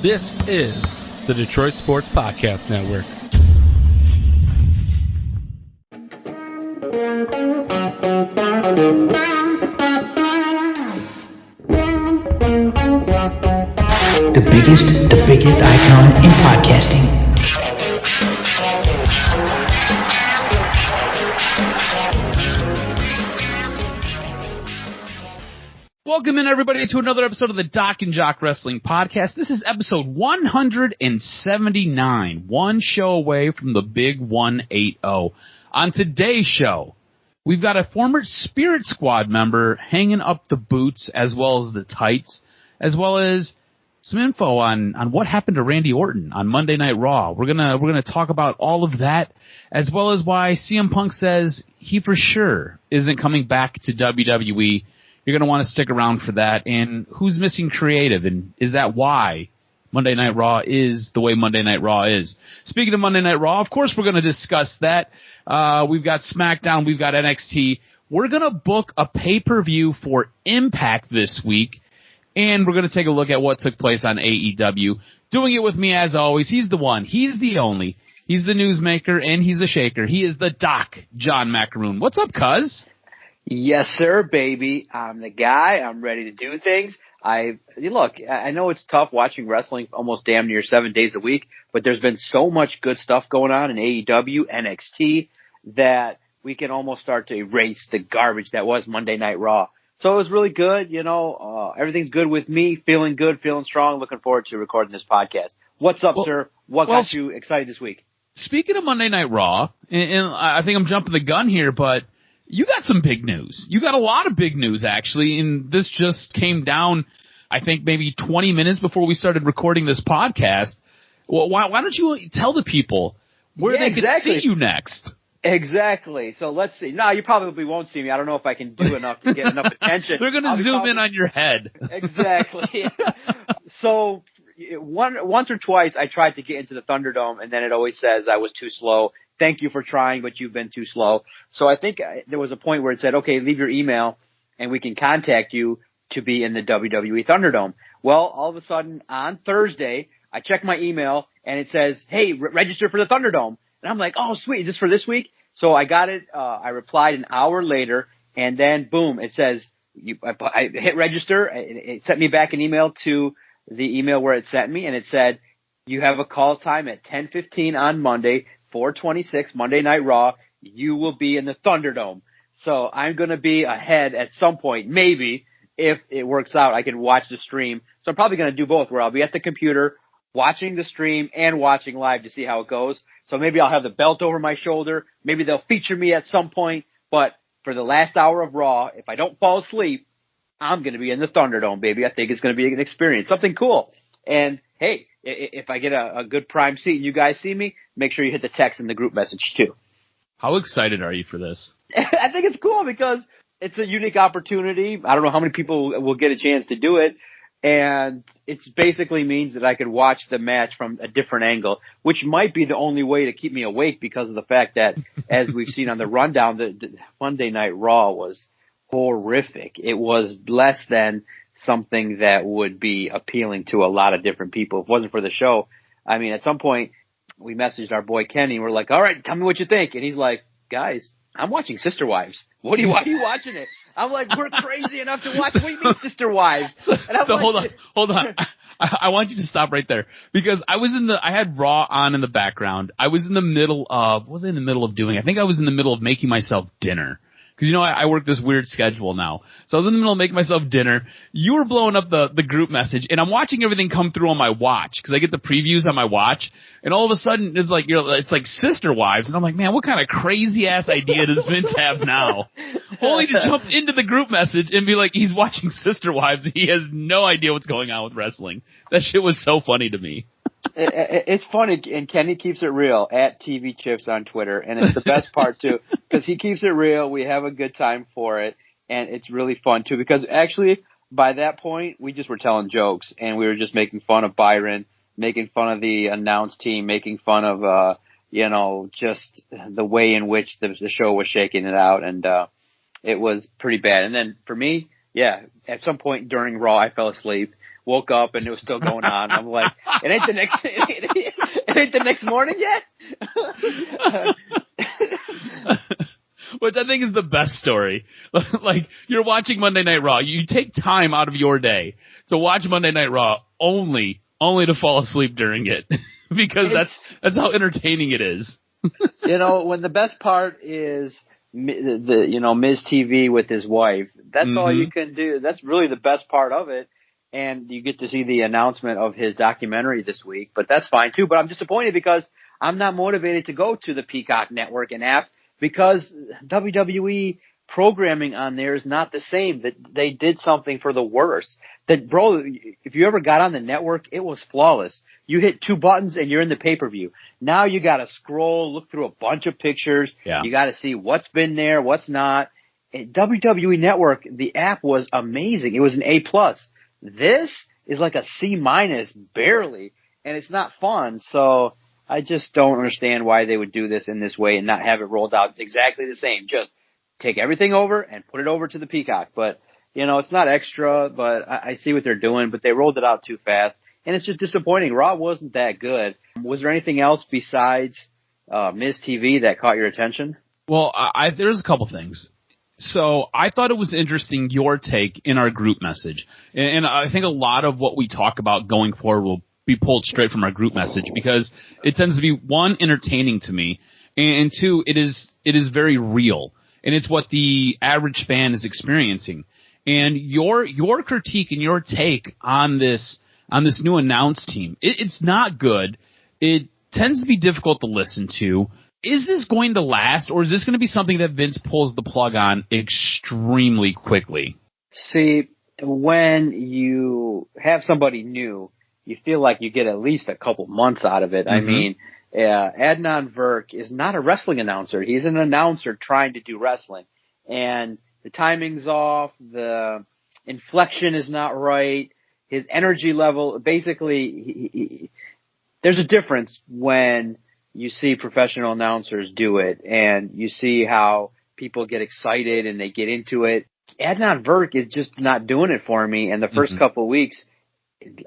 This is the Detroit Sports Podcast Network. The biggest icon in podcasting. Welcome in, everybody, to another episode of the DocNJock Wrestling Podcast. This is episode 179, one show away from the big 180. On today's show, we've got a former Spirit Squad member hanging up the boots as well as the tights, as well as some info on what happened to Randy Orton on Monday Night Raw. We're gonna talk about all of that, as well as why CM Punk says he for sure isn't coming back to WWE. You're going to want to stick around for that. And who's missing creative? And is that why Monday Night Raw is the way Monday Night Raw is? Speaking of Monday Night Raw, of course we're going to discuss that. We've got Smackdown. We've got NXT. We're going to book a pay-per-view for Impact this week. And we're going to take a look at what took place on AEW. Doing it with me, as always, he's the one. He's the only. He's the newsmaker, and he's a shaker. He is the Doc, John Macaroon. What's up, cuz? Yes, sir, baby. I'm the guy. I'm ready to do things. Look, I know it's tough watching wrestling almost damn near 7 days a week, but there's been so much good stuff going on in AEW, NXT, that we can almost start to erase the garbage that was Monday Night Raw. So it was really good. Everything's good with me, feeling good, feeling strong, looking forward to recording this podcast. What's up, sir? What got you excited this week? Speaking of Monday Night Raw, and I think I'm jumping the gun here, but you got some big news. You got a lot of big news, actually, and this just came down, I think, maybe 20 minutes before we started recording this podcast. Well, why don't you tell the people where they can see you next? Exactly. So let's see. No, you probably won't see me. I don't know if I can do enough to get enough attention. They're going to zoom in on your head. Exactly. So once or twice I tried to get into the Thunderdome, and then it always says I was too slow. Thank you for trying, but you've been too slow. So I think there was a point where it said, okay, leave your email and we can contact you to be in the WWE Thunderdome. Well, all of a sudden on Thursday, I check my email and it says, hey, register for the Thunderdome. And I'm like, oh, sweet. Is this for this week? So I got it. I replied an hour later, and then boom, it says, I hit register. It sent me back an email to the email where it sent me, and it said, you have a call time at 10:15 on Monday, 4/26, Monday Night Raw. You will be in the Thunderdome. So I'm going to be ahead at some point. Maybe if it works out, I can watch the stream. So I'm probably going to do both, where I'll be at the computer watching the stream and watching live to see how it goes. So maybe I'll have the belt over my shoulder. Maybe they'll feature me at some point. But for the last hour of Raw, if I don't fall asleep, I'm going to be in the Thunderdome, baby. I think it's going to be an experience, something cool. And hey, if I get a good prime seat and you guys see me, make sure you hit the text in the group message too. How excited are you for this? I think it's cool because it's a unique opportunity. I don't know how many people will get a chance to do it. And it basically means that I could watch the match from a different angle, which might be the only way to keep me awake because of the fact that, as we've seen on the rundown, the Monday Night Raw was horrific. It was less than something that would be appealing to a lot of different people. If it wasn't for the show, I mean, at some point we messaged our boy Kenny and we're like, all right, tell me what you think. And he's like, guys, I'm watching Sister Wives. Why are you watching it? I'm like, we're crazy enough to watch. What do you mean, Sister Wives? So like, hold on. I want you to stop right there because I had Raw on in the background. I was in the middle of, what was I in the middle of doing? I think I was in the middle of making myself dinner. Because, I work this weird schedule now. So I was in the middle of making myself dinner. You were blowing up the group message, and I'm watching everything come through on my watch because I get the previews on my watch. And all of a sudden, it's like Sister Wives. And I'm like, man, what kind of crazy-ass idea does Vince have now? Only to jump into the group message and be like, he's watching Sister Wives. He has no idea what's going on with wrestling. That shit was so funny to me. It's funny, and Kenny keeps it real at TV Chips on Twitter, and it's the best part too because he keeps it real. We have a good time for it, and it's really fun too because actually by that point we just were telling jokes and we were just making fun of Byron, making fun of the announce team, making fun of just the way in which the show was shaking it out, and it was pretty bad. And then for me, yeah, at some point during Raw I fell asleep. woke up and it was still going on. I'm like, it ain't the next morning yet. Which I think is the best story. Like, you're watching Monday Night Raw. You take time out of your day to watch Monday Night Raw only to fall asleep during it. Because that's how entertaining it is. When the best part is Miz TV with his wife, that's all you can do. That's really the best part of it. And you get to see the announcement of his documentary this week, but that's fine too. But I'm disappointed because I'm not motivated to go to the Peacock Network and app because WWE programming on there is not the same. That they did something for the worse. That, bro, if you ever got on the network, it was flawless. You hit 2 buttons and you're in the pay-per-view. Now you got to scroll, look through a bunch of pictures. Yeah. You got to see what's been there, what's not. WWE Network, the app was amazing. It was an A+. This is like a C-, barely, and it's not fun. So I just don't understand why they would do this in this way and not have it rolled out exactly the same. Just take everything over and put it over to the Peacock. But, it's not extra, but I see what they're doing, but they rolled it out too fast. And it's just disappointing. Raw wasn't that good. Was there anything else besides Miz TV that caught your attention? Well, there's a couple things. So I thought it was interesting, your take in our group message. And I think a lot of what we talk about going forward will be pulled straight from our group message because it tends to be, 1, entertaining to me, and 2, it is very real. And it's what the average fan is experiencing. And your critique and your take on this new announce team, it's not good. It tends to be difficult to listen to. Is this going to last, or is this going to be something that Vince pulls the plug on extremely quickly? See, when you have somebody new, you feel like you get at least a couple months out of it. Mm-hmm. I mean, Adnan Virk is not a wrestling announcer. He's an announcer trying to do wrestling. And the timing's off, the inflection is not right, his energy level, basically, there's a difference when you see professional announcers do it and you see how people get excited and they get into it. Adnan Virk is just not doing it for me. And the first couple of weeks,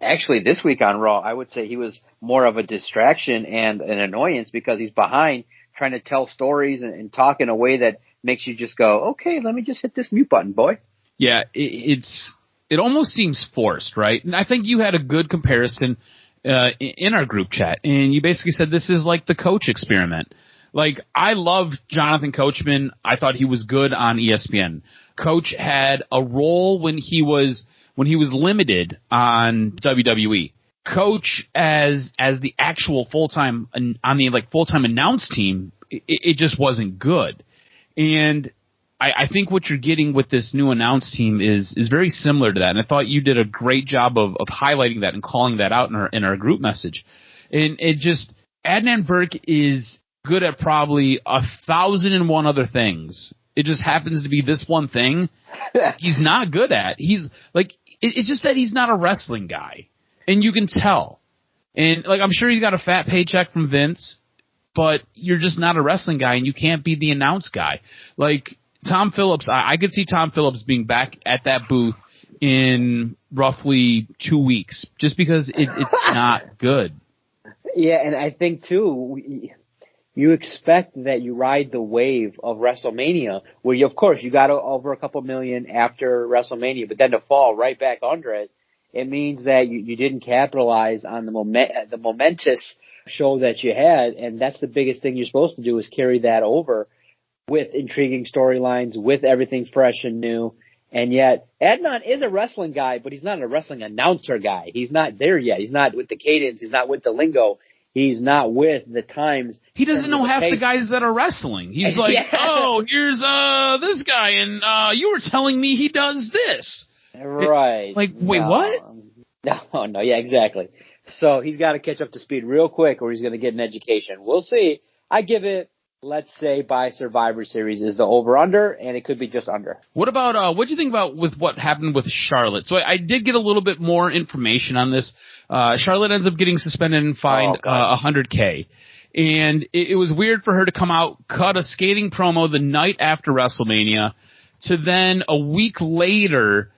actually this week on Raw, I would say he was more of a distraction and an annoyance because he's behind trying to tell stories and talk in a way that makes you just go, okay, let me just hit this mute button, boy. Yeah, it almost seems forced, right? And I think you had a good comparison in our group chat, and you basically said this is like the Coach experiment. Like, I loved Jonathan Coachman. I thought he was good on ESPN. Coach had a role when he was limited on WWE. Coach as the actual full-time on the full-time announce team, it just wasn't good. And I think what you're getting with this new announce team is very similar to that. And I thought you did a great job of highlighting that and calling that out in our group message. And Adnan Virk is good at probably 1,001 other things. It just happens to be this one thing he's not good at. He's like, it's just that he's not a wrestling guy. And you can tell. And I'm sure he's got a fat paycheck from Vince, but you're just not a wrestling guy and you can't be the announce guy. Like, Tom Phillips, I could see Tom Phillips being back at that booth in roughly 2 weeks just because it's not good. Yeah, and I think, too, you expect that you ride the wave of WrestleMania where, of course, you got over a couple million after WrestleMania, but then to fall right back under it, it means that you didn't capitalize on the momentous show that you had, and that's the biggest thing you're supposed to do is carry that over with intriguing storylines, with everything fresh and new. And yet, Adnan is a wrestling guy, but he's not a wrestling announcer guy. He's not there yet. He's not with the cadence. He's not with the lingo. He's not with the times. He doesn't know half the guys that are wrestling. He's like, oh, here's this guy, and you were telling me he does this. Right. Wait, what? No, yeah, exactly. So he's got to catch up to speed real quick or he's going to get an education. We'll see. I give it, let's say, by Survivor Series is the over-under, and it could be just under. What about, what do you think about with what happened with Charlotte? So I did get a little bit more information on this. Charlotte ends up getting suspended and fined $100K. And it was weird for her to come out, cut a skating promo the night after WrestleMania, to then a week later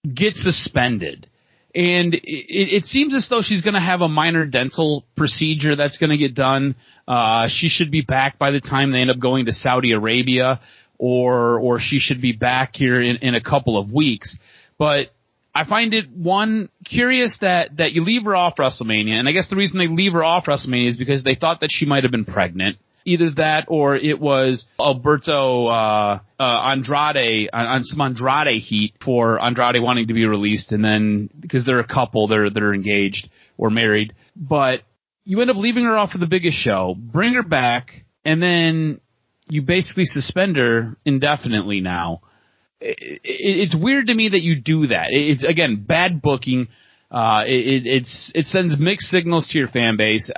get suspended. And it seems as though she's going to have a minor dental procedure that's going to get done. She should be back by the time they end up going to Saudi Arabia, or she should be back here in a couple of weeks. But I find it, one, curious that you leave her off WrestleMania, and I guess the reason they leave her off WrestleMania is because they thought that she might have been pregnant. Either that, or it was Alberto Andrade on some Andrade heat for Andrade wanting to be released, and then because they're a couple, they're engaged or married. But you end up leaving her off for the biggest show, bring her back, and then you basically suspend her indefinitely now. It's weird to me that you do that. It's, again, bad booking. It sends mixed signals to your fan base.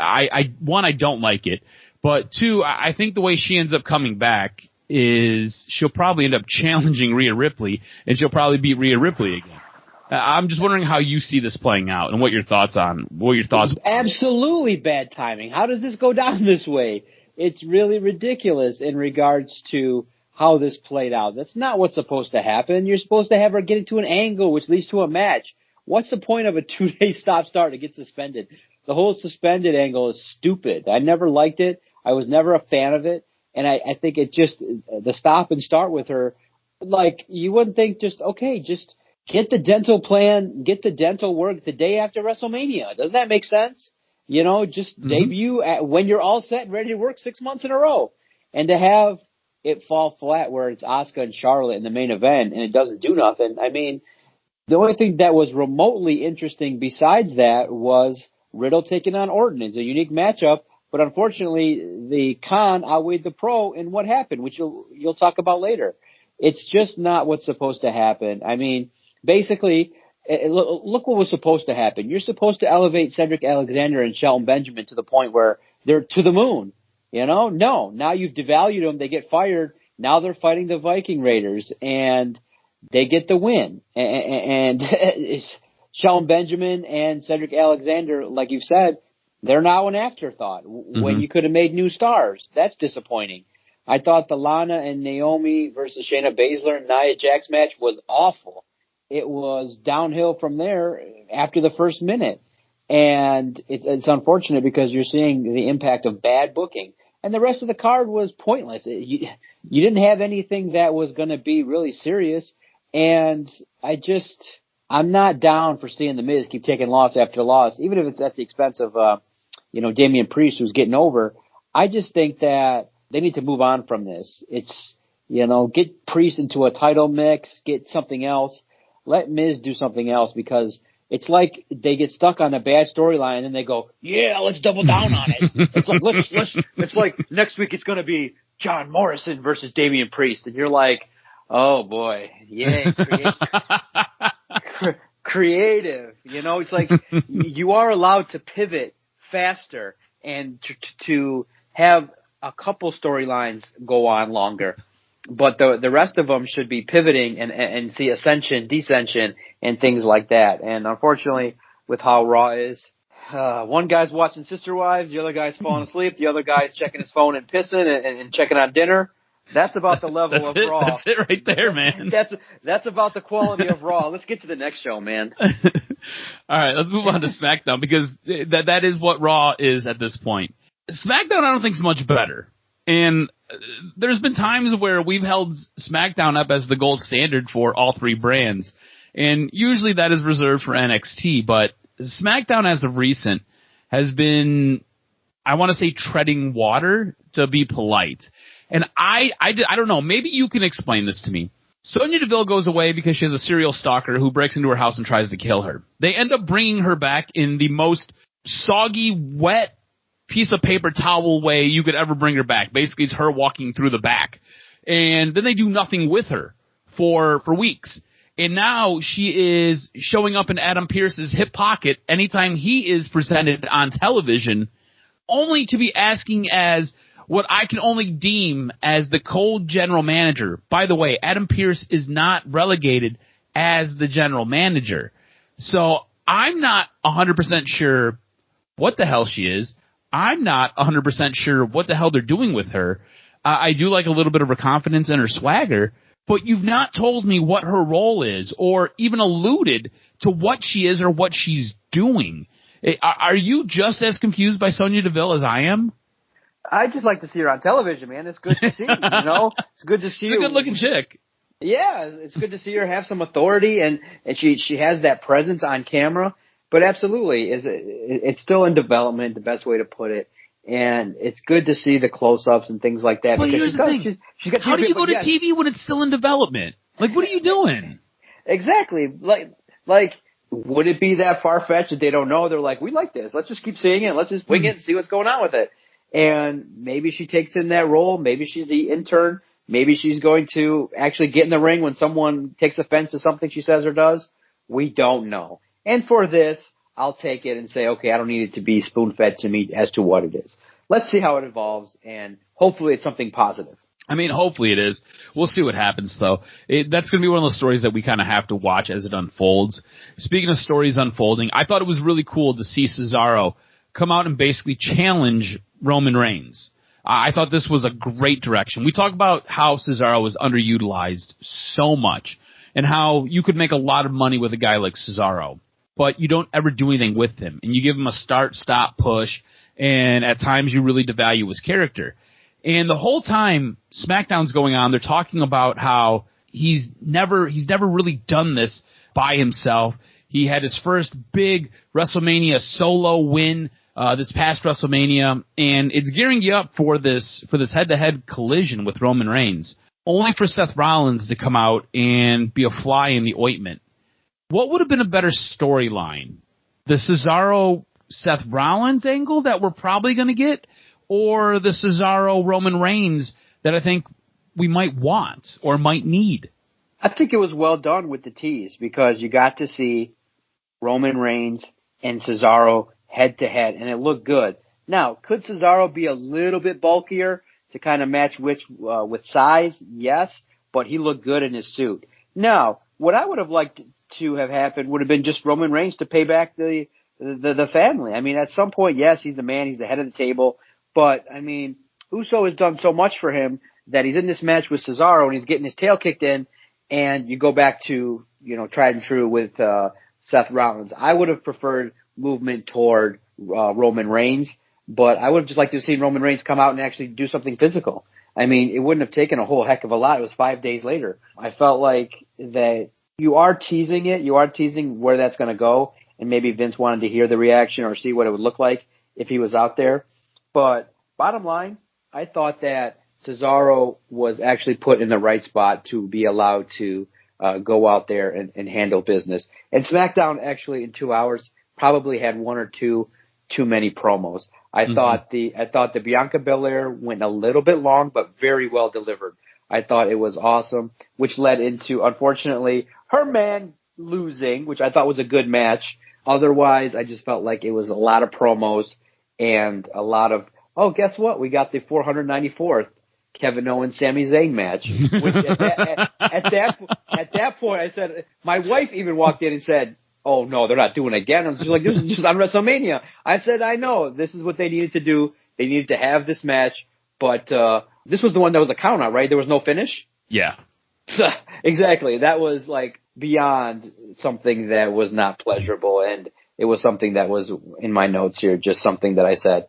One, I don't like it. But two, I think the way she ends up coming back is she'll probably end up challenging Rhea Ripley, and she'll probably beat Rhea Ripley again. I'm just wondering how you see this playing out and what your thoughts. Absolutely bad timing. How does this go down this way? It's really ridiculous in regards to how this played out. That's not what's supposed to happen. You're supposed to have her get into an angle which leads to a match. What's the point of a 2-day stop-start to get suspended? The whole suspended angle is stupid. I never liked it. I was never a fan of it. And I think it just, the stop and start with her, like, you wouldn't think just get the dental plan, get the dental work the day after WrestleMania. Doesn't that make sense? You know, just debut when you're all set and ready to work 6 months in a row. And to have it fall flat where it's Asuka and Charlotte in the main event and it doesn't do nothing. I mean, the only thing that was remotely interesting besides that was Riddle taking on Orton. It's a unique matchup, but unfortunately the con outweighed the pro in what happened, which you'll talk about later. It's just not what's supposed to happen. I mean, basically, look what was supposed to happen. You're supposed to elevate Cedric Alexander and Shelton Benjamin to the point where they're to the moon. You know? No. Now you've devalued them. They get fired. Now they're fighting the Viking Raiders, and they get the win. And Shelton Benjamin and Cedric Alexander, like you've said, they're now an afterthought when you could have made new stars. That's disappointing. I thought the Lana and Naomi versus Shayna Baszler and Nia Jax match was awful. It was downhill from there after the first minute. And it's unfortunate because you're seeing the impact of bad booking. And the rest of the card was pointless. You didn't have anything that was going to be really serious. And I'm not down for seeing The Miz keep taking loss after loss, even if it's at the expense of, Damian Priest, who's getting over. I just think that they need to move on from this. It's, get Priest into a title mix, get something else. Let Miz do something else, because it's like they get stuck on a bad storyline and they go, yeah, let's double down on it. It's like, it's like next week it's going to be John Morrison versus Damian Priest. And you're like, oh boy, yeah, creative. It's like you are allowed to pivot faster and to have a couple storylines go on longer. But the rest of them should be pivoting and see ascension, descension, and things like that. And unfortunately, with how Raw is, one guy's watching Sister Wives, the other guy's falling asleep, the other guy's checking his phone and pissing and checking on dinner. That's about the level of Raw. That's it right there, man. That's about the quality of Raw. Let's get to the next show, man. All right, let's move on to SmackDown, because that is what Raw is at this point. SmackDown, I don't think is much better. And there's been times where we've held SmackDown up as the gold standard for all three brands. And usually that is reserved for NXT. But SmackDown as of recent has been, I want to say, treading water, to be polite. And I don't know, maybe you can explain this to me. Soyna Deville goes away because she has a serial stalker who breaks into her house and tries to kill her. They end up bringing her back in the most soggy, wet, piece of paper towel way you could ever bring her back. Basically, it's her walking through the back. And then they do nothing with her for weeks. And now she is showing up in Adam Pearce's hip pocket anytime he is presented on television, only to be asking as what I can only deem as the cold general manager. By the way, Adam Pearce is not relegated as the general manager. So I'm not 100% sure what the hell she is. I'm not 100% sure what the hell they're doing with her. I do like a little bit of her confidence and her swagger, but you've not told me what her role is or even alluded to what she is or what she's doing. Are you just as confused by Soyna Deville as I am? I just like to see her on television, man. It's good to see, you know? It's good to see her. She's a good-looking chick. Yeah, it's good to see her have some authority, and she has that presence on camera. But absolutely, it's still in development, the best way to put it. And it's good to see the close-ups and things like that. But here's the thing. How do you go to TV when it's still in development? Like, what are you doing? Exactly. Like, would it be that far-fetched that they don't know? They're like, we like this. Let's just keep seeing it. Let's just wing it and see what's going on with it. And maybe she takes in that role. Maybe she's the intern. Maybe she's going to actually get in the ring when someone takes offense to something she says or does. We don't know. And for this, I'll take it and say, okay, I don't need it to be spoon-fed to me as to what it is. Let's see how it evolves, and hopefully it's something positive. I mean, hopefully it is. We'll see what happens, though. That's going to be one of those stories that we kind of have to watch as it unfolds. Speaking of stories unfolding, I thought it was really cool to see Cesaro come out and basically challenge Roman Reigns. I thought this was a great direction. We talk about how Cesaro was underutilized so much and how you could make a lot of money with a guy like Cesaro, but you don't ever do anything with him. And you give him a start, stop, push, and at times you really devalue his character. And the whole time SmackDown's going on, they're talking about how he's never really done this by himself. He had his first big WrestleMania solo win this past WrestleMania, and it's gearing you up for this head-to-head collision with Roman Reigns, only for Seth Rollins to come out and be a fly in the ointment. What would have been a better storyline? The Cesaro-Seth Rollins angle that we're probably going to get, or the Cesaro-Roman Reigns that I think we might want or might need? I think it was well done with the tease because you got to see Roman Reigns and Cesaro head-to-head, and it looked good. Now, could Cesaro be a little bit bulkier to kind of match with size? Yes, but he looked good in his suit. Now, what I would have liked to have happened would have been just Roman Reigns to pay back the family. I mean, at some point, yes, he's the man, he's the head of the table, but, I mean, Uso has done so much for him that he's in this match with Cesaro and he's getting his tail kicked in, and you go back to, you know, tried and true with Seth Rollins. I would have preferred movement toward Roman Reigns, but I would have just liked to have seen Roman Reigns come out and actually do something physical. I mean, it wouldn't have taken a whole heck of a lot. It was 5 days later. I felt like that you are teasing it. You are teasing where that's going to go, and maybe Vince wanted to hear the reaction or see what it would look like if he was out there. But bottom line, I thought that Cesaro was actually put in the right spot to be allowed to go out there and handle business. And SmackDown actually in 2 hours probably had one or two too many promos. I thought the Bianca Belair went a little bit long, but very well delivered. I thought it was awesome, which led into, unfortunately, her man losing, which I thought was a good match. Otherwise, I just felt like it was a lot of promos and a lot of, oh, guess what? We got the 494th Kevin Owens Sami Zayn match. Which at that point, I said, my wife even walked in and said, oh, no, they're not doing it again. I'm just like, this is just on WrestleMania. I said, I know. This is what they needed to do. They needed to have this match. But this was the one that was a count-out, right? There was no finish? Yeah. Exactly. That was, like, beyond something that was not pleasurable. And it was something that was, in my notes here, just something that I said, ...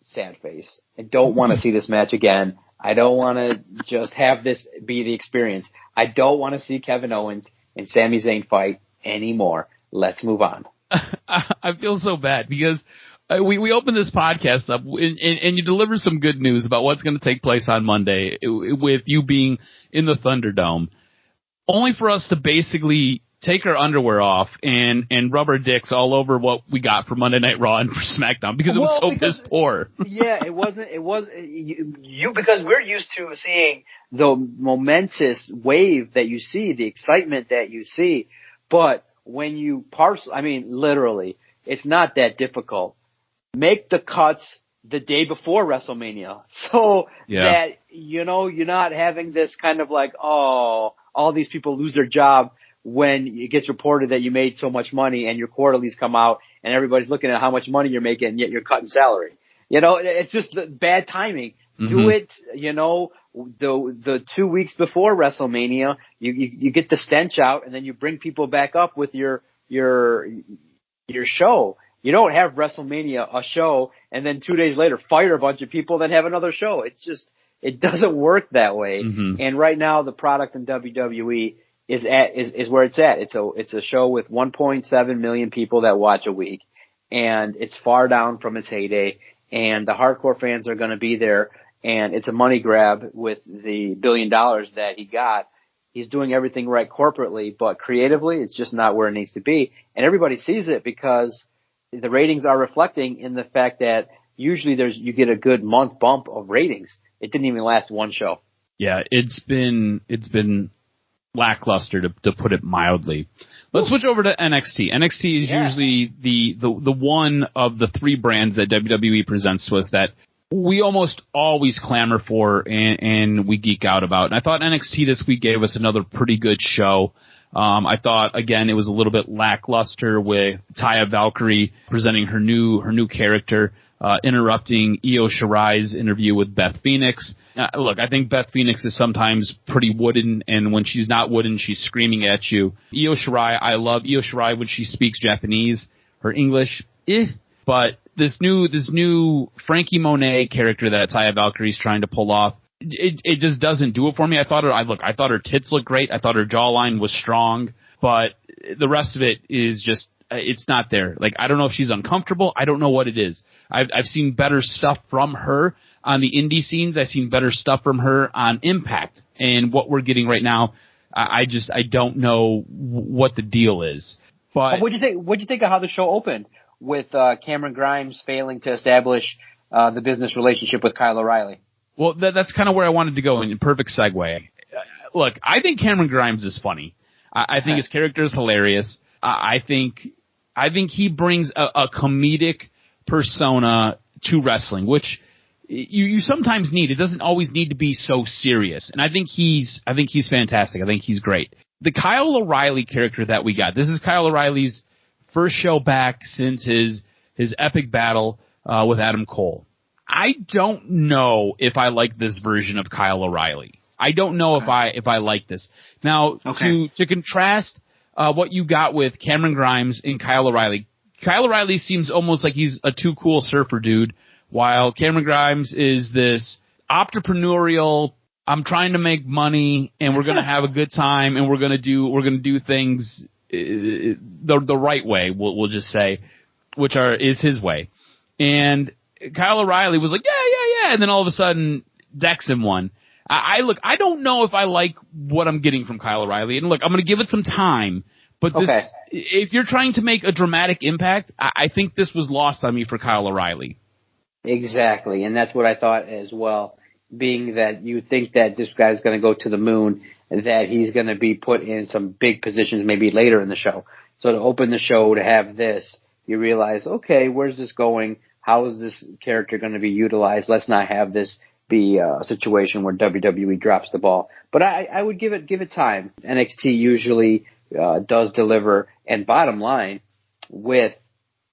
sad face. I don't want to see this match again. I don't want to just have this be the experience. I don't want to see Kevin Owens and Sami Zayn fight anymore. Let's move on. I feel so bad because we opened this podcast up and you deliver some good news about what's going to take place on Monday with you being in the Thunderdome, only for us to basically take our underwear off and rub our dicks all over what we got for Monday Night Raw and for SmackDown because it was so piss poor. Yeah, it was because we're used to seeing the momentous wave that you see, the excitement that you see, but when you literally, it's not that difficult. Make the cuts the day before WrestleMania so that, you know, you're not having this kind of like, oh, all these people lose their job when it gets reported that you made so much money and your quarterlies come out and everybody's looking at how much money you're making and yet you're cutting salary. You know, it's just bad timing. Do it, the 2 weeks before WrestleMania. You get the stench out, and then you bring people back up with your show. You don't have WrestleMania, a show, and then 2 days later fire a bunch of people, then have another show. It doesn't work that way. Mm-hmm. And right now, the product in WWE is where it's at. It's a show with 1.7 million people that watch a week, and it's far down from its heyday. And the hardcore fans are going to be there, and it's a money grab with the $1 billion that he got. He's doing everything right corporately, but creatively, it's just not where it needs to be. And everybody sees it because the ratings are reflecting in the fact that usually you get a good month bump of ratings. It didn't even last one show. Yeah, it's been lackluster to put it mildly. Let's switch over to NXT. NXT is usually the one of the three brands that WWE presents to us that we almost always clamor for and we geek out about. And I thought NXT this week gave us another pretty good show. I thought, again, it was a little bit lackluster with Taya Valkyrie presenting her new character, interrupting Io Shirai's interview with Beth Phoenix. Look, I think Beth Phoenix is sometimes pretty wooden, and when she's not wooden, she's screaming at you. Io Shirai, I love Io Shirai when she speaks Japanese. Her English, but this new Frankie Monet character that Taya Valkyrie's trying to pull off, it just doesn't do it for me. I thought her tits looked great. I thought her jawline was strong, but the rest of it is just, it's not there. Like, I don't know if she's uncomfortable. I don't know what it is. I've seen better stuff from her on the indie scenes. I've seen better stuff from her on Impact, and what we're getting right now, I don't know what the deal is. But what'd you think of how the show opened with Cameron Grimes failing to establish the business relationship with Kyle O'Reilly? Well, that's kind of where I wanted to go in. Perfect segue. Look, I think Cameron Grimes is funny. I think his character is hilarious. I think he brings a comedic persona to wrestling, which you sometimes need. It doesn't always need to be so serious. And I think he's fantastic. I think he's great. The Kyle O'Reilly character that we got, this is Kyle O'Reilly's first show back since his epic battle with Adam Cole. I don't know if I like this version of Kyle O'Reilly. I don't know if I like this. Now, to contrast what you got with Cameron Grimes and Kyle O'Reilly. Kyle O'Reilly seems almost like he's a too cool surfer dude, while Cameron Grimes is this entrepreneurial, I'm trying to make money and we're going to have a good time and we're going to do things the right way, we'll just say, which is his way. And Kyle O'Reilly was like, yeah, and then all of a sudden decks him one. I don't know if I like what I'm getting from Kyle O'Reilly. And look, I'm going to give it some time. But if you're trying to make a dramatic impact, I think this was lost on me for Kyle O'Reilly. Exactly, and that's what I thought as well, being that you think that this guy's going to go to the moon, that he's going to be put in some big positions maybe later in the show. So to open the show, to have this, you realize, okay, where's this going? How is this character going to be utilized? Let's not have this be a situation where WWE drops the ball. But I would give it time. NXT usually does deliver, and bottom line, with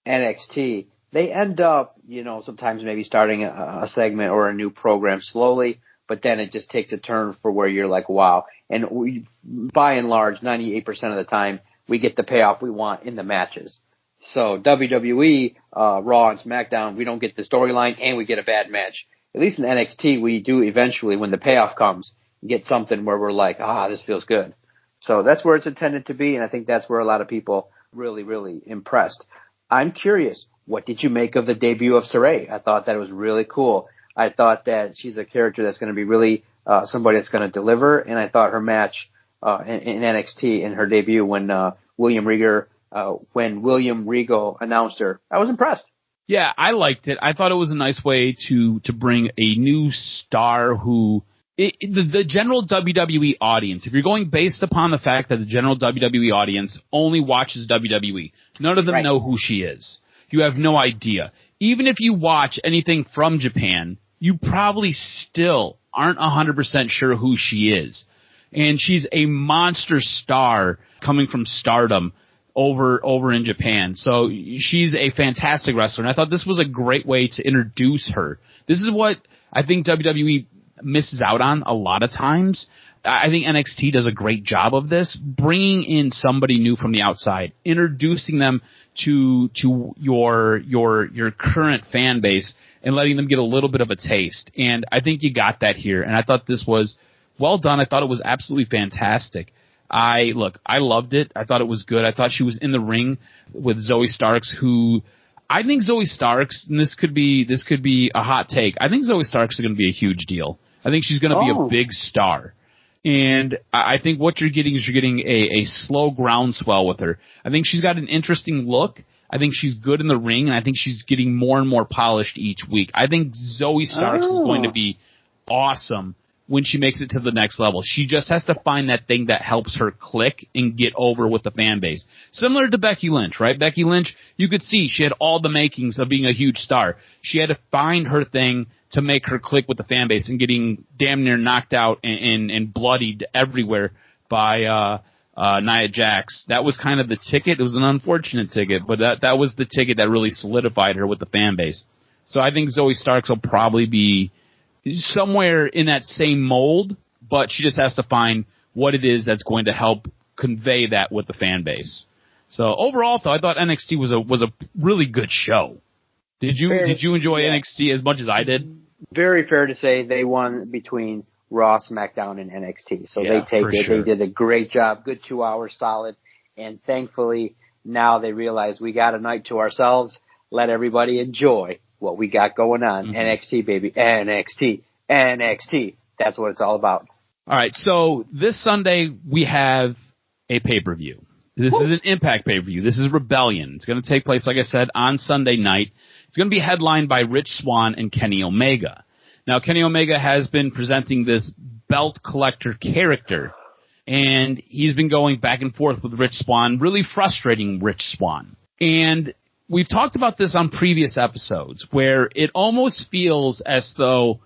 NXT, they end up, sometimes maybe starting a segment or a new program slowly, but then it just takes a turn for where you're like, wow. And by and large, 98% of the time, we get the payoff we want in the matches. So WWE, Raw and Smackdown, we don't get the storyline and we get a bad match. At least in NXT, we do eventually, when the payoff comes, get something where we're like, this feels good. So that's where it's intended to be, and I think that's where a lot of people really, really impressed. I'm curious, what did you make of the debut of Sarray? I thought that it was really cool. I thought that she's a character that's going to be really somebody that's going to deliver, and I thought her match in NXT in her debut when William Regal announced her, I was impressed. Yeah, I liked it. I thought it was a nice way to bring a new star who the general WWE audience, if you're going based upon the fact that the general WWE audience only watches WWE, none of them know who she is. You have no idea. Even if you watch anything from Japan, you probably still aren't 100% sure who she is. And she's a monster star coming from Stardom over in Japan. So she's a fantastic wrestler, and I thought this was a great way to introduce her. This is what I think WWE misses out on a lot of times. I think NXT does a great job of this, bringing in somebody new from the outside, introducing them to your current fan base and letting them get a little bit of a taste. And I think you got that here. And I thought this was well done. I thought it was absolutely fantastic. I loved it. I thought it was good. I thought she was in the ring with Zoe Starks, who I think Zoe Starks, and this could be a hot take. I think Zoe Starks is going to be a huge deal. I think she's going to be a big star. And I think what you're getting is a slow groundswell with her. I think she's got an interesting look. I think she's good in the ring, and I think she's getting more and more polished each week. I think Zoe Starks is going to be awesome when she makes it to the next level. She just has to find that thing that helps her click and get over with the fan base. Similar to Becky Lynch, right? Becky Lynch, you could see she had all the makings of being a huge star. She had to find her thing to make her click with the fan base, and getting damn near knocked out and bloodied everywhere by Nia Jax. That was kind of the ticket. It was an unfortunate ticket, but that was the ticket that really solidified her with the fan base. So I think Zoe Starks will probably be somewhere in that same mold, but she just has to find what it is that's going to help convey that with the fan base. So overall, though, I thought NXT was a really good show. Did you enjoy NXT as much as I did? Very fair to say they won between Raw, SmackDown, and NXT. So they take it. Sure. They did a great job. Good 2 hours solid. And thankfully, now they realize we got a night to ourselves. Let everybody enjoy what we got going on. Mm-hmm. NXT, baby. NXT. That's what it's all about. All right. So this Sunday, we have a pay-per-view. This is an Impact pay-per-view. This is Rebellion. It's going to take place, like I said, on Sunday night. It's going to be headlined by Rich Swann and Kenny Omega. Now, Kenny Omega has been presenting this belt collector character, and he's been going back and forth with Rich Swann, really frustrating Rich Swann. And we've talked about this on previous episodes, where it almost feels as though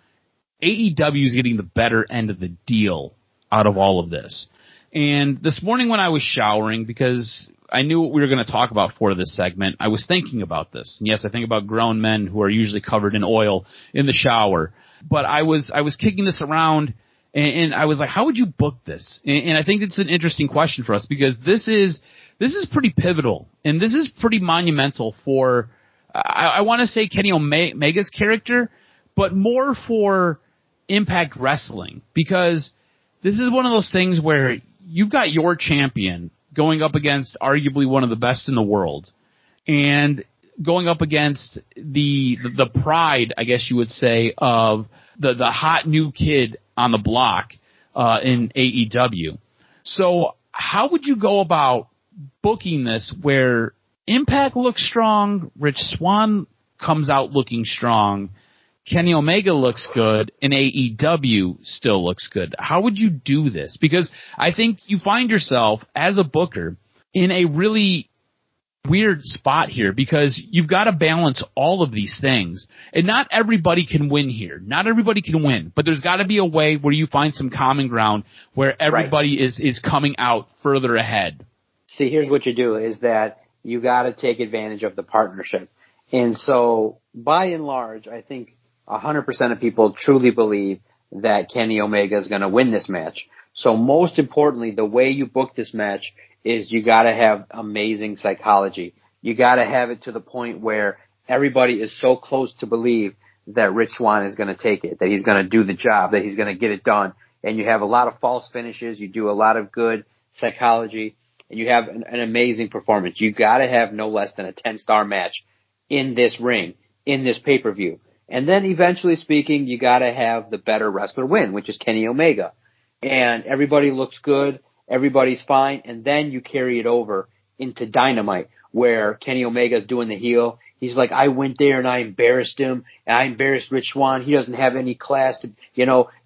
AEW is getting the better end of the deal out of all of this. And this morning when I was showering, because I knew what we were going to talk about for this segment, I was thinking about this. And yes, I think about grown men who are usually covered in oil in the shower. But I was kicking this around, and I was like, how would you book this? And I think it's an interesting question for us, because this is pretty pivotal, and this is pretty monumental for, I want to say Kenny Omega's character, but more for Impact Wrestling, because this is one of those things where you've got your champion going up against arguably one of the best in the world, and going up against the pride, I guess you would say, of the hot new kid on the block in AEW. So how would you go about booking this where Impact looks strong, Rich Swann comes out looking strong, Kenny Omega looks good, and AEW still looks good? How would you do this? Because I think you find yourself, as a booker, in a really weird spot here, because you've got to balance all of these things. And not everybody can win here. Not everybody can win. But there's got to be a way where you find some common ground where everybody is coming out further ahead. See, here's what you do, is that you got to take advantage of the partnership. And so, by and large, I think 100% of people truly believe that Kenny Omega is going to win this match. So most importantly, the way you book this match is you got to have amazing psychology. You got to have it to the point where everybody is so close to believe that Rich Swann is going to take it, that he's going to do the job, that he's going to get it done. And you have a lot of false finishes. You do a lot of good psychology, and you have an amazing performance. You got to have no less than a 10-star match in this ring, in this pay-per-view. And then eventually speaking, you got to have the better wrestler win, which is Kenny Omega. And everybody looks good. Everybody's fine. And then you carry it over into Dynamite, where Kenny Omega is doing the heel. He's like, I went there and I embarrassed him, and I embarrassed Rich Swann. He doesn't have any class to,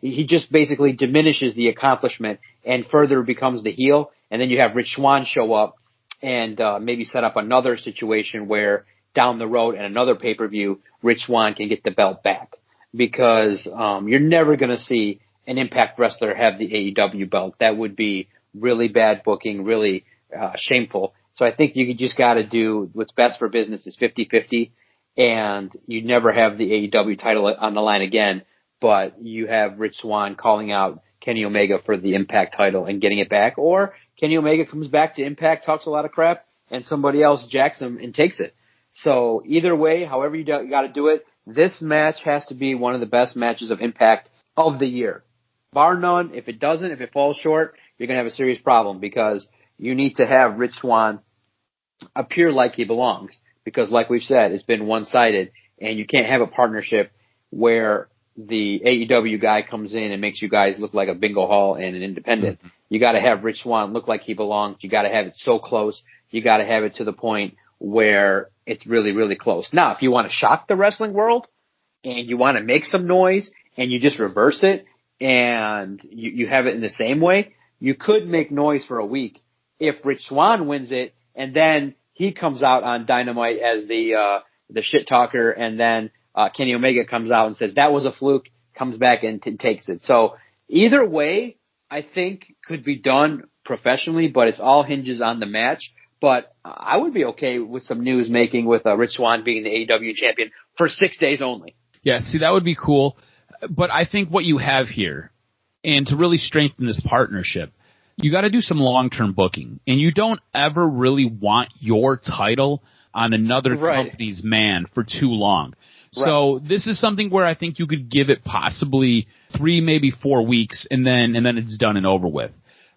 he just basically diminishes the accomplishment and further becomes the heel. And then you have Rich Swann show up and maybe set up another situation where down the road and another pay-per-view, Rich Swann can get the belt back. Because you're never going to see an Impact wrestler have the AEW belt. That would be really bad booking, really shameful. So I think you just got to do what's best for business is 50-50, and you never have the AEW title on the line again. but you have Rich Swann calling out Kenny Omega for the Impact title and getting it back, or Kenny Omega comes back to Impact, talks a lot of crap, and somebody else jacks him and takes it. So either way, however you got to do it, this match has to be one of the best matches of Impact of the year. Bar none. If it doesn't, if it falls short, you're going to have a serious problem, because you need to have Rich Swann appear like he belongs. Because like we've said, it's been one-sided, and you can't have a partnership where the AEW guy comes in and makes you guys look like a bingo hall and an independent. Mm-hmm. You got to have Rich Swann look like he belongs. You got to have it so close. You got to have it to the point where it's really, really close. Now, if you want to shock the wrestling world and you want to make some noise and you just reverse it and you have it in the same way, you could make noise for a week if Rich Swann wins it and then he comes out on Dynamite as the shit talker, and then Kenny Omega comes out and says that was a fluke, comes back and takes it. So either way, I think could be done professionally, but it's all hinges on the match. But I would be okay with some news making with Rich Swann being the AEW champion for 6 days only. Yeah, see, that would be cool. But I think what you have here, and to really strengthen this partnership, you got to do some long-term booking. And you don't ever really want your title on another company's man for too long. So this is something where I think you could give it possibly 3, maybe 4 weeks, and then it's done and over with.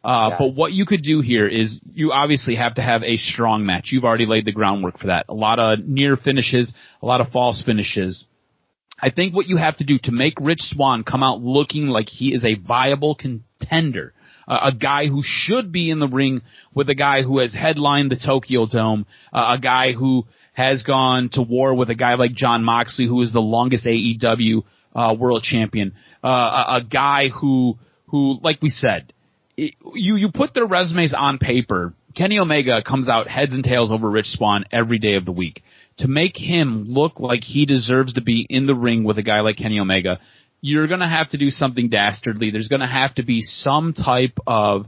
But what you could do here is you obviously have to have a strong match. You've already laid the groundwork for that. A lot of near finishes, a lot of false finishes. I think what you have to do to make Rich Swann come out looking like he is a viable contender, a guy who should be in the ring with a guy who has headlined the Tokyo Dome, a guy who has gone to war with a guy like Jon Moxley, who is the longest AEW world champion, a guy who, like we said, you put their resumes on paper. Kenny Omega comes out heads and tails over Rich Swann every day of the week. To make him look like he deserves to be in the ring with a guy like Kenny Omega, you're going to have to do something dastardly. There's going to have to be some type of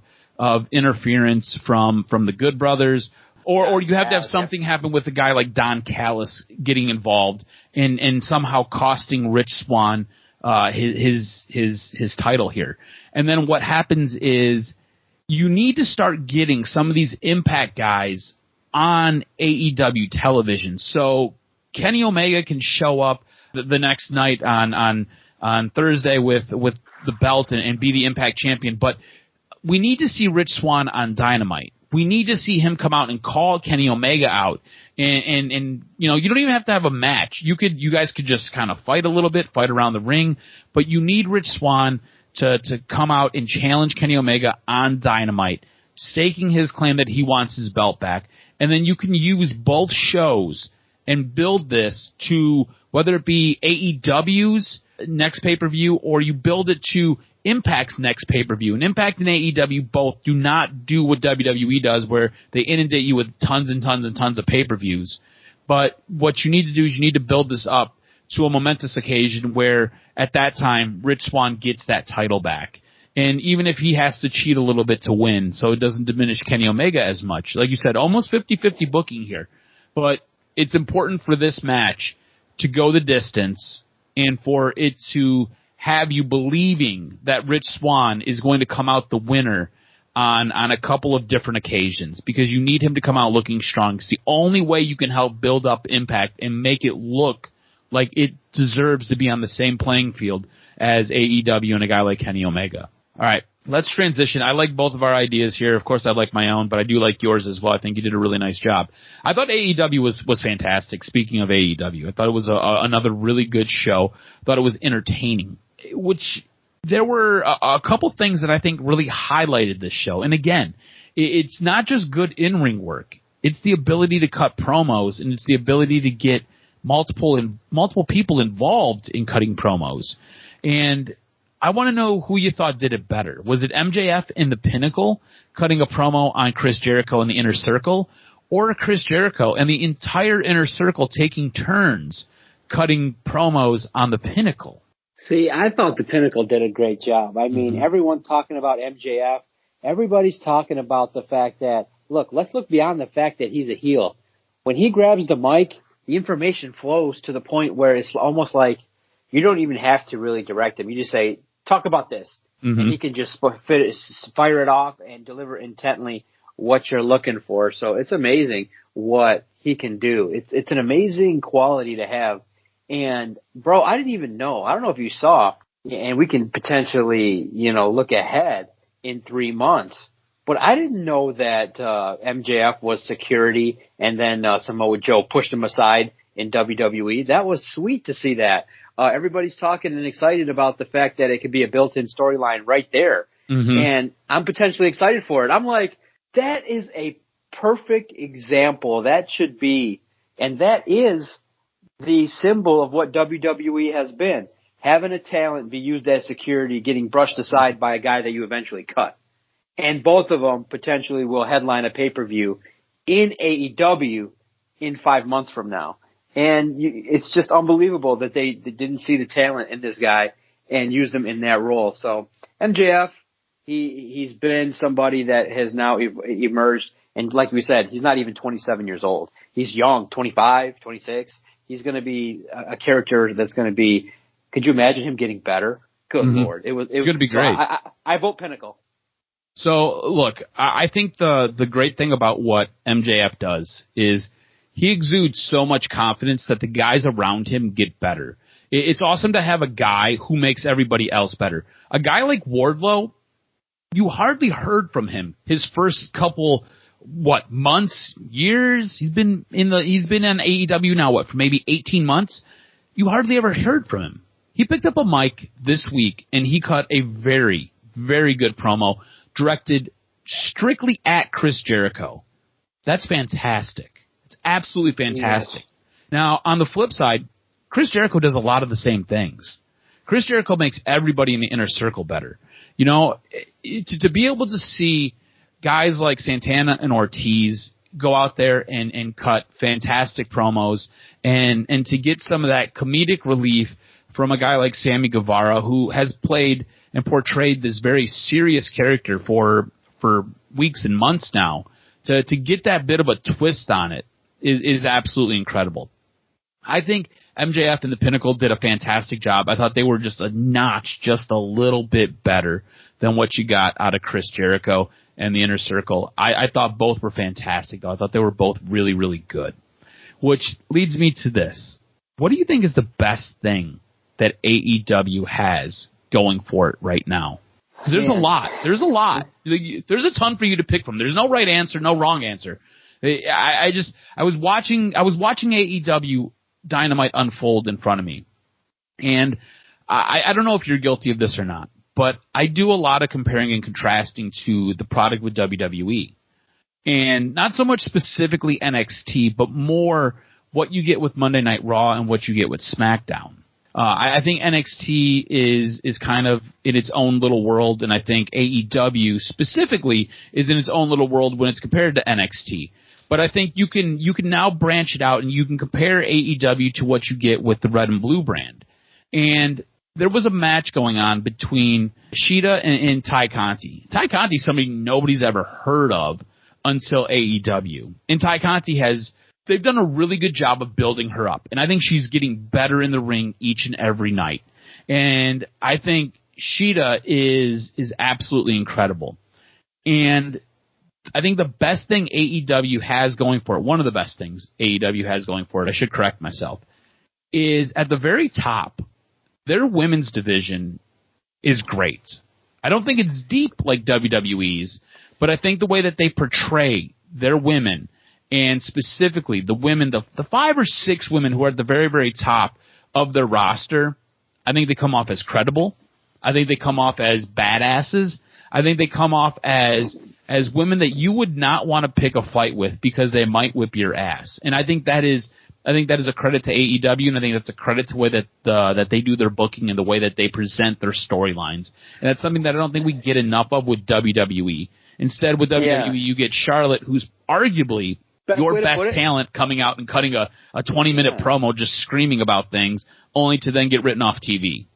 interference from the Good Brothers, or you have to have something happen with a guy like Don Callis getting involved and somehow costing Rich Swann his title here. And then what happens is you need to start getting some of these Impact guys on AEW television. So Kenny Omega can show up the next night on Thursday with the belt and be the Impact champion. But we need to see Rich Swann on Dynamite. We need to see him come out and call Kenny Omega out. And you know, you don't even have to have a match. You guys could just kind of fight a little bit, fight around the ring, but you need Rich Swann to come out and challenge Kenny Omega on Dynamite, staking his claim that he wants his belt back. And then you can use both shows and build this to whether it be AEW's next pay-per-view or you build it to Impact's next pay-per-view. And Impact and AEW both do not do what WWE does, where they inundate you with tons and tons and tons of pay-per-views. But what you need to do is you need to build this up to a momentous occasion where at that time Rich Swann gets that title back. And even if he has to cheat a little bit to win, so it doesn't diminish Kenny Omega as much. Like you said, almost 50-50 booking here. But it's important for this match to go the distance and for it to have you believing that Rich Swann is going to come out the winner on a couple of different occasions, because you need him to come out looking strong. It's the only way you can help build up Impact and make it look like it deserves to be on the same playing field as AEW and a guy like Kenny Omega. All right, let's transition. I like both of our ideas here. Of course, I like my own, but I do like yours as well. I think you did a really nice job. I thought AEW was fantastic. Speaking of AEW, I thought it was another really good show. I thought it was entertaining, which there were a couple things that I think really highlighted this show. And again, it's not just good in-ring work. It's the ability to cut promos, and it's the ability to get multiple people involved in cutting promos. And I want to know who you thought did it better. Was it MJF and The Pinnacle cutting a promo on Chris Jericho in the Inner Circle, or Chris Jericho and the entire Inner Circle taking turns cutting promos on The Pinnacle? See, I thought The Pinnacle did a great job. I mean, everyone's talking about MJF. Everybody's talking about the fact that, look, let's look beyond the fact that he's a heel. When he grabs the mic, the information flows to the point where it's almost like you don't even have to really direct him. You just say, talk about this. Mm-hmm. And he can just fire it off and deliver intently what you're looking for. So it's amazing what he can do. It's an amazing quality to have. And, bro, I didn't even know. I don't know if you saw, and we can potentially, look ahead in 3 months. But I didn't know that MJF was security and then Samoa Joe pushed him aside in WWE. That was sweet to see that. Everybody's talking and excited about the fact that it could be a built-in storyline right there. Mm-hmm. And I'm potentially excited for it. I'm like, that is a perfect example. That should be, and that is the symbol of what WWE has been. Having a talent be used as security, getting brushed aside by a guy that you eventually cut. And both of them potentially will headline a pay-per-view in AEW in 5 months from now. And it's just unbelievable that they didn't see the talent in this guy and used him in that role. So MJF, he's been somebody that has now emerged. And like we said, he's not even 27 years old. He's young, 25, 26. He's going to be a character that's going to be, could you imagine him getting better? Good Lord. It's going to be great. I vote Pinnacle. So, look, I think the great thing about what MJF does is he exudes so much confidence that the guys around him get better. It's awesome to have a guy who makes everybody else better. A guy like Wardlow, you hardly heard from him his first couple, months, years? He's been on AEW now, for maybe 18 months? You hardly ever heard from him. He picked up a mic this week, and he cut a very, very good promo directed strictly at Chris Jericho. That's fantastic. It's absolutely fantastic. Yeah. Now, on the flip side, Chris Jericho does a lot of the same things. Chris Jericho makes everybody in the inner circle better. To be able to see guys like Santana and Ortiz go out there and cut fantastic promos and to get some of that comedic relief from a guy like Sammy Guevara, who has played and portrayed this very serious character for weeks and months now, to get that bit of a twist on it is absolutely incredible. I think MJF and The Pinnacle did a fantastic job. I thought they were just a notch, just a little bit better than what you got out of Chris Jericho and the Inner Circle. I thought both were fantastic, though. I thought they were both really, really good. Which leads me to this. What do you think is the best thing that AEW has going for it right now? Because there's a lot. There's a lot. There's a ton for you to pick from. There's no right answer, no wrong answer. I was watching AEW Dynamite unfold in front of me. And I don't know if you're guilty of this or not, but I do a lot of comparing and contrasting to the product with WWE. And not so much specifically NXT, but more what you get with Monday Night Raw and what you get with SmackDown. I think NXT is kind of in its own little world, and I think AEW specifically is in its own little world when it's compared to NXT. But I think you can now branch it out and you can compare AEW to what you get with the Red and Blue brand. And there was a match going on between Shida and Ty Conti. Ty Conti is somebody nobody's ever heard of until AEW. And Ty Conti they've done a really good job of building her up. And I think she's getting better in the ring each and every night. And I think Shida is absolutely incredible. And I think the best thing AEW has going for it, one of the best things AEW has going for it, I should correct myself, is at the very top, their women's division is great. I don't think it's deep like WWE's, but I think the way that they portray their women, and specifically the women, the 5 or 6 women who are at the very, very top of their roster, I think they come off as credible. I think they come off as badasses. I think they come off as women that you would not want to pick a fight with because they might whip your ass. And I think that is a credit to AEW, and I think that's a credit to the way that they do their booking and the way that they present their storylines. And that's something that I don't think we get enough of with WWE. Instead, with WWE, you get Charlotte, who's arguably your best talent, coming out and cutting a 20-minute promo just screaming about things, only to then get written off TV.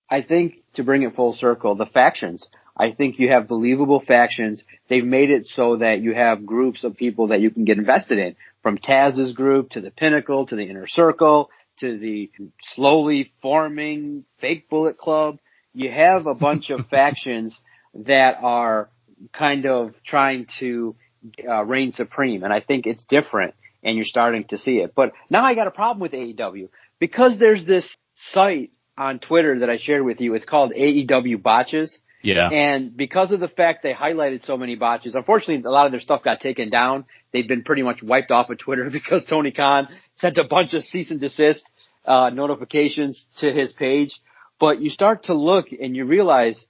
I think, to bring it full circle, the factions. I think you have believable factions. They've made it so that you have groups of people that you can get invested in, from Taz's group to the Pinnacle to the Inner Circle to the slowly forming fake Bullet Club. You have a bunch of factions that are kind of trying to reign supreme, and I think it's different, and you're starting to see it. But now I got a problem with AEW because there's this site on Twitter that I shared with you. It's called AEW Botches. Yeah. And because of the fact they highlighted so many botches, unfortunately, a lot of their stuff got taken down. They've been pretty much wiped off of Twitter because Tony Khan sent a bunch of cease and desist notifications to his page. But you start to look and you realize,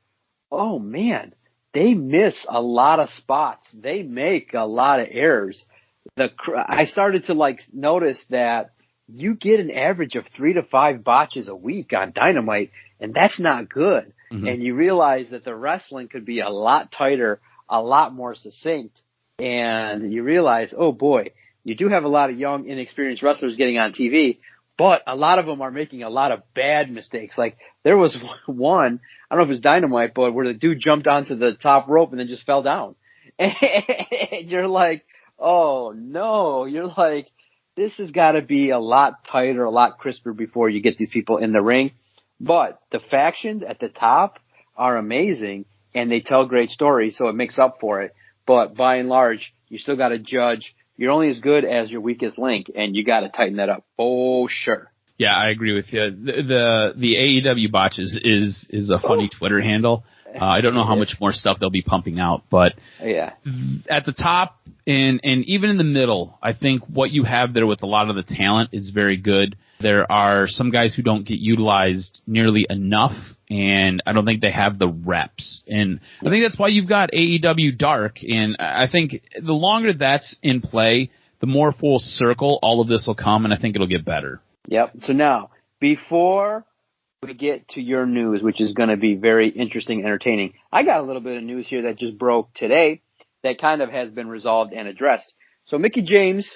oh man, they miss a lot of spots. They make a lot of errors. I started to notice that you get an average of 3 to 5 botches a week on Dynamite, and that's not good. Mm-hmm. And you realize that the wrestling could be a lot tighter, a lot more succinct. And you realize, oh boy, you do have a lot of young, inexperienced wrestlers getting on TV, but a lot of them are making a lot of bad mistakes. Like there was one, I don't know if it was Dynamite, but where the dude jumped onto the top rope and then just fell down. And you're like, oh no, you're like, this has got to be a lot tighter, a lot crisper before you get these people in the ring. But the factions at the top are amazing, and they tell great stories, so it makes up for it. But by and large, you still got to judge. You're only as good as your weakest link, and you got to tighten that up for sure. Yeah, I agree with you. The AEW Botches is a funny Twitter handle. I don't know how much more stuff they'll be pumping out, but yeah, at the top and even in the middle, I think what you have there with a lot of the talent is very good. There are some guys who don't get utilized nearly enough, and I don't think they have the reps. And I think that's why you've got AEW Dark, and I think the longer that's in play, the more full circle all of this will come, and I think it'll get better. Yep. So now, before we get to your news, which is going to be very interesting and entertaining, I got a little bit of news here that just broke today that kind of has been resolved and addressed. So Mickie James,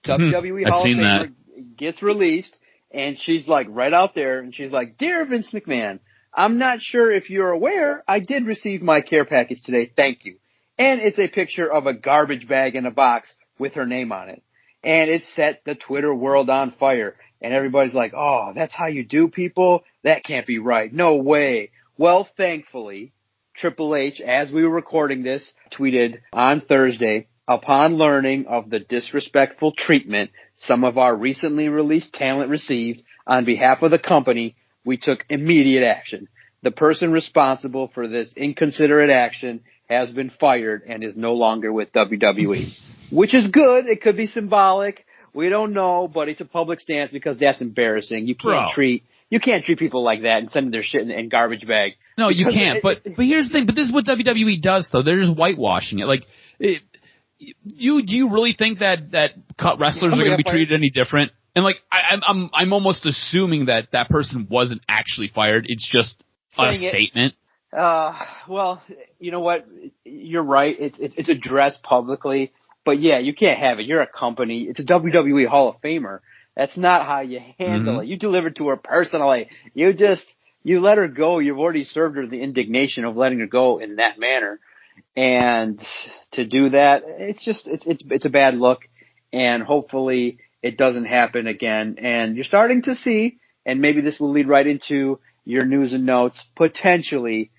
WWE Hall of Famer, gets released, and she's like right out there, and she's like, "Dear Vince McMahon, I'm not sure if you're aware, I did receive my care package today. Thank you." And it's a picture of a garbage bag in a box with her name on it. And it set the Twitter world on fire. And everybody's like, oh, that's how you do people? That can't be right. No way. Well, thankfully, Triple H, as we were recording this, tweeted on Thursday, upon learning of the disrespectful treatment some of our recently released talent received on behalf of the company, we took immediate action. The person responsible for this inconsiderate action has been fired and is no longer with WWE. Which is good. It could be symbolic. We don't know, but it's a public stance because that's embarrassing. You can't treat people like that and send their shit in garbage bag. No, you can't. But here's the thing. But this is what WWE does, though. They're just whitewashing it. Like, do you really think that cut wrestlers are going to be treated any different? And like, I'm almost assuming that person wasn't actually fired. It's just a statement. Well, you know what? You're right. It's addressed publicly. But yeah, you can't have it. You're a company. It's a WWE Hall of Famer. That's not how you handle it. You deliver to her personally. You let her go. You've already served her the indignation of letting her go in that manner. And to do that, it's a bad look. And hopefully it doesn't happen again. And you're starting to see, and maybe this will lead right into your news and notes, potentially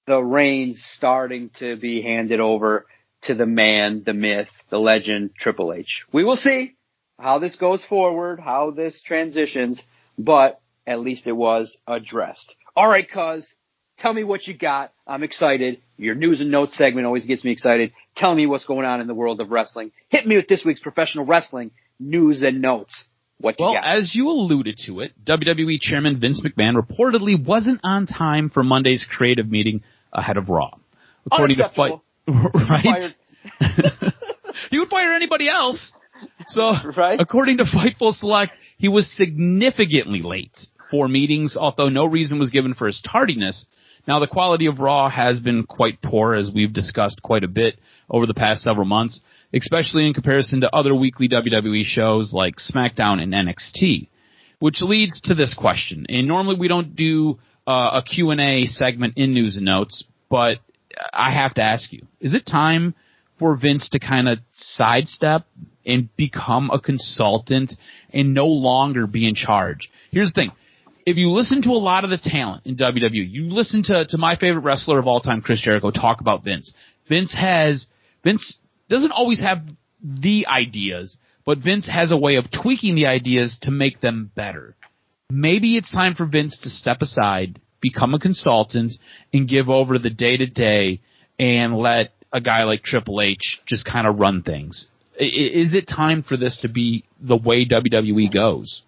the reins starting to be handed over to the man, the myth, the legend, Triple H. We will see how this goes forward, how this transitions, but at least it was addressed. All right, cuz, tell me what you got. I'm excited. Your news and notes segment always gets me excited. Tell me what's going on in the world of wrestling. Hit me with this week's professional wrestling news and notes. What you got? Well, as you alluded to it, WWE Chairman Vince McMahon reportedly wasn't on time for Monday's creative meeting ahead of Raw. According to Fight... Right? He would fire anybody else. So, right? According to Fightful Select, he was significantly late for meetings, although no reason was given for his tardiness. Now, the quality of Raw has been quite poor, as we've discussed quite a bit over the past several months, especially in comparison to other weekly WWE shows like SmackDown and NXT, which leads to this question. And normally we don't do a Q&A segment in News and Notes, but I have to ask you, is it time for Vince to kind of sidestep and become a consultant and no longer be in charge. Here's the thing. If you listen to a lot of the talent in WWE, you listen to my favorite wrestler of all time, Chris Jericho, talk about Vince. Vince doesn't always have the ideas, but Vince has a way of tweaking the ideas to make them better. Maybe it's time for Vince to step aside, become a consultant, and give over the day-to-day and let a guy like Triple H just kind of run things. Is it time for this to be the way WWE goes?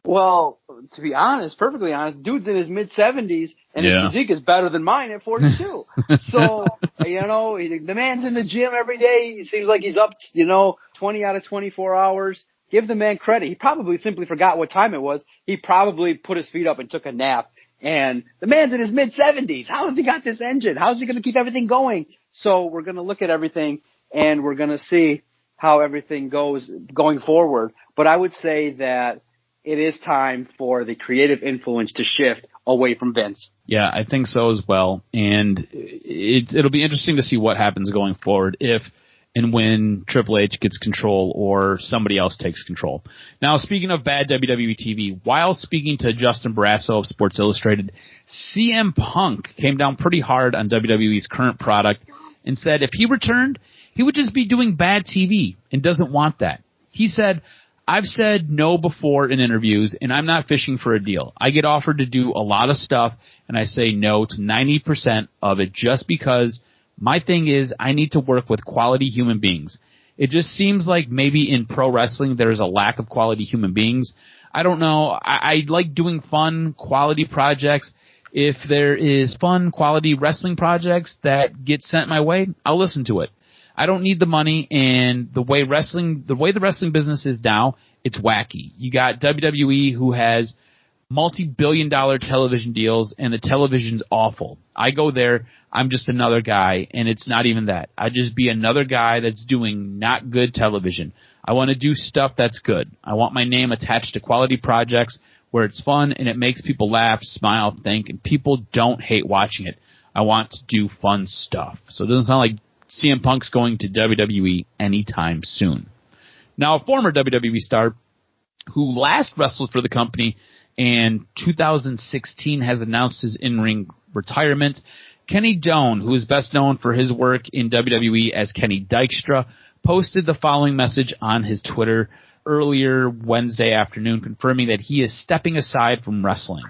Well, to be honest, perfectly honest, dude's in his mid-70s, and his physique is better than mine at 42. So, the man's in the gym every day. He seems like he's up, 20 out of 24 hours. Give the man credit. He probably simply forgot what time it was. He probably put his feet up and took a nap. And the man's in his mid-70s. How has he got this engine? How is he going to keep everything going? So we're going to look at everything, and we're going to see how everything goes going forward. But I would say that it is time for the creative influence to shift away from Vince. Yeah, I think so as well. And it'll be interesting to see what happens going forward if and when Triple H gets control or somebody else takes control. Now, speaking of bad WWE TV, while speaking to Justin Barrasso of Sports Illustrated, CM Punk came down pretty hard on WWE's current product and said if he returned, he would just be doing bad TV and doesn't want that. He said, I've said no before in interviews, and I'm not fishing for a deal. I get offered to do a lot of stuff, and I say no to 90% of it just because my thing is I need to work with quality human beings. It just seems like maybe in pro wrestling there's a lack of quality human beings. I don't know. I like doing fun, quality projects. If there is fun, quality wrestling projects that get sent my way, I'll listen to it. I don't need the money, and the way the wrestling business is now, it's wacky. You got WWE who has multi-billion-dollar television deals, and the television's awful. I go there, I'm just another guy, and it's not even that. I just be another guy that's doing not good television. I want to do stuff that's good. I want my name attached to quality projects where it's fun and it makes people laugh, smile, think, and people don't hate watching it. I want to do fun stuff. So it doesn't sound like CM Punk's going to WWE anytime soon. Now, a former WWE star who last wrestled for the company in 2016 has announced his in-ring retirement. Kenny Doane, who is best known for his work in WWE as Kenny Dykstra, posted the following message on his Twitter earlier Wednesday afternoon, confirming that he is stepping aside from wrestling.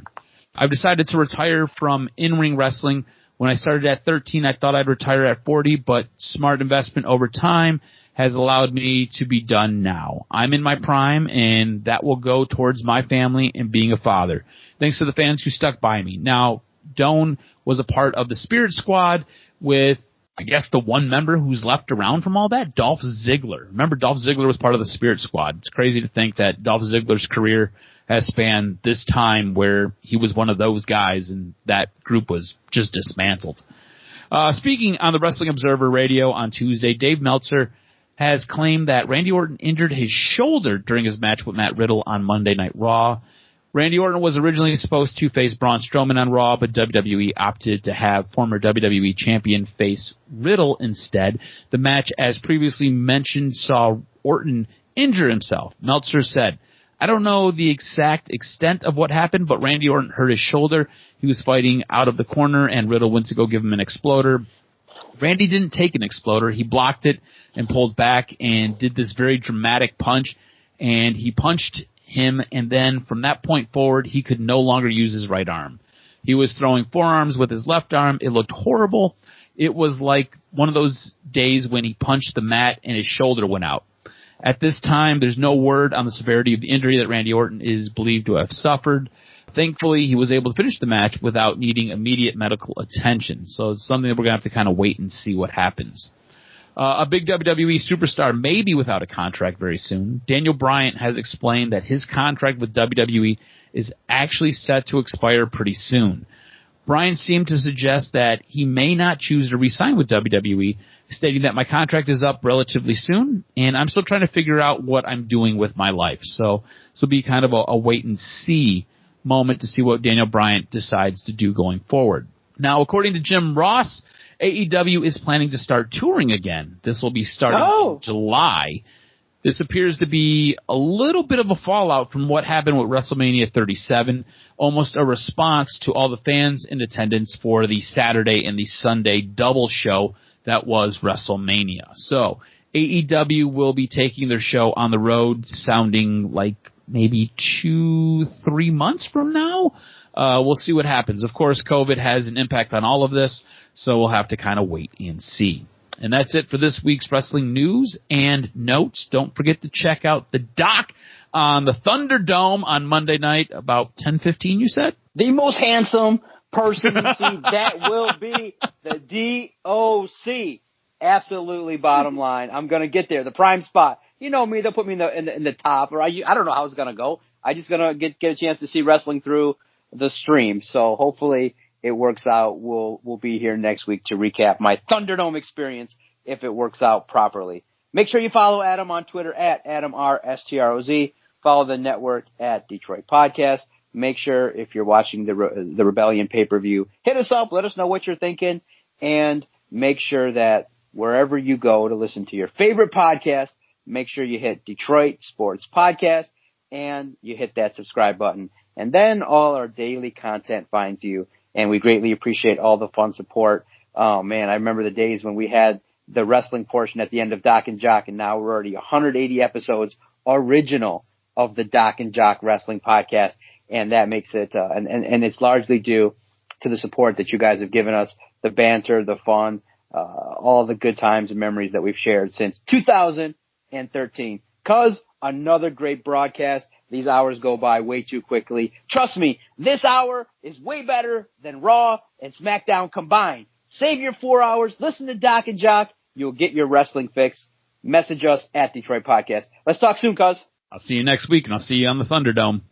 I've decided to retire from in-ring wrestling. When I started at 13, I thought I'd retire at 40, but smart investment over time has allowed me to be done now. I'm in my prime, and that will go towards my family and being a father. Thanks to the fans who stuck by me. Now, Doane was a part of the Spirit Squad with, I guess, the one member who's left around from all that, Dolph Ziggler. Remember, Dolph Ziggler was part of the Spirit Squad. It's crazy to think that Dolph Ziggler's career has spanned this time where he was one of those guys and that group was just dismantled. Speaking on the Wrestling Observer Radio on Tuesday, Dave Meltzer has claimed that Randy Orton injured his shoulder during his match with Matt Riddle on Monday Night Raw. Randy Orton was originally supposed to face Braun Strowman on Raw, but WWE opted to have former WWE champion face Riddle instead. The match, as previously mentioned, saw Orton injure himself. Meltzer said, I don't know the exact extent of what happened, but Randy Orton hurt his shoulder. He was fighting out of the corner, and Riddle went to go give him an exploder. Randy didn't take an exploder. He blocked it and pulled back and did this very dramatic punch, and he punched him, and then from that point forward, he could no longer use his right arm. He was throwing forearms with his left arm. It looked horrible. It was like one of those days when he punched the mat and his shoulder went out. At this time, there's no word on the severity of the injury that Randy Orton is believed to have suffered. Thankfully, he was able to finish the match without needing immediate medical attention. So it's something that we're going to have to kind of wait and see what happens. A big WWE superstar may be without a contract very soon. Daniel Bryant has explained that his contract with WWE is actually set to expire pretty soon. Bryant seemed to suggest that he may not choose to re-sign with WWE, stating that my contract is up relatively soon, and I'm still trying to figure out what I'm doing with my life. So this will be kind of a wait-and-see moment to see what Daniel Bryant decides to do going forward. Now, according to Jim Ross, AEW is planning to start touring again. This will be starting in July. This appears to be a little bit of a fallout from what happened with WrestleMania 37, almost a response to all the fans in attendance for the Saturday and the Sunday double show that was WrestleMania. So AEW will be taking their show on the road, sounding like maybe 2-3 months from now. We'll see what happens. Of course, COVID has an impact on all of this, so we'll have to kind of wait and see. And that's it for this week's wrestling news and notes. Don't forget to check out the doc on the Thunderdome on Monday night, about 10:15, you said? The most handsome person you see, that will be the DOC. Absolutely, bottom line. I'm going to get there, the prime spot. You know me, they'll put me in the top, or I don't know how it's going to go. I'm just going to get a chance to see wrestling through the stream. So hopefully it works out. We'll be here next week to recap my Thunderdome experience if it works out properly. Make sure you follow Adam on Twitter at AdamRSTROZ. Follow the network at Detroit Podcast. Make sure if you're watching the Rebellion pay-per-view, hit us up. Let us know what you're thinking. And make sure that wherever you go to listen to your favorite podcast, make sure you hit Detroit Sports Podcast and you hit that subscribe button. And then all our daily content finds you. And we greatly appreciate all the fun support. Oh, man, I remember the days when we had the wrestling portion at the end of Doc and Jock, and now we're already 180 episodes original of the Doc and Jock Wrestling Podcast. And that makes it, and it's largely due to the support that you guys have given us, the banter, the fun, all the good times and memories that we've shared since 2013. 'Cause another great broadcast. These hours go by way too quickly. Trust me, this hour is way better than Raw and Smackdown combined. Save your 4 hours. Listen to Doc and Jock. You'll get your wrestling fix. Message us at Detroit Podcast. Let's talk soon, cuz. I'll see you next week, and I'll see you on the Thunderdome.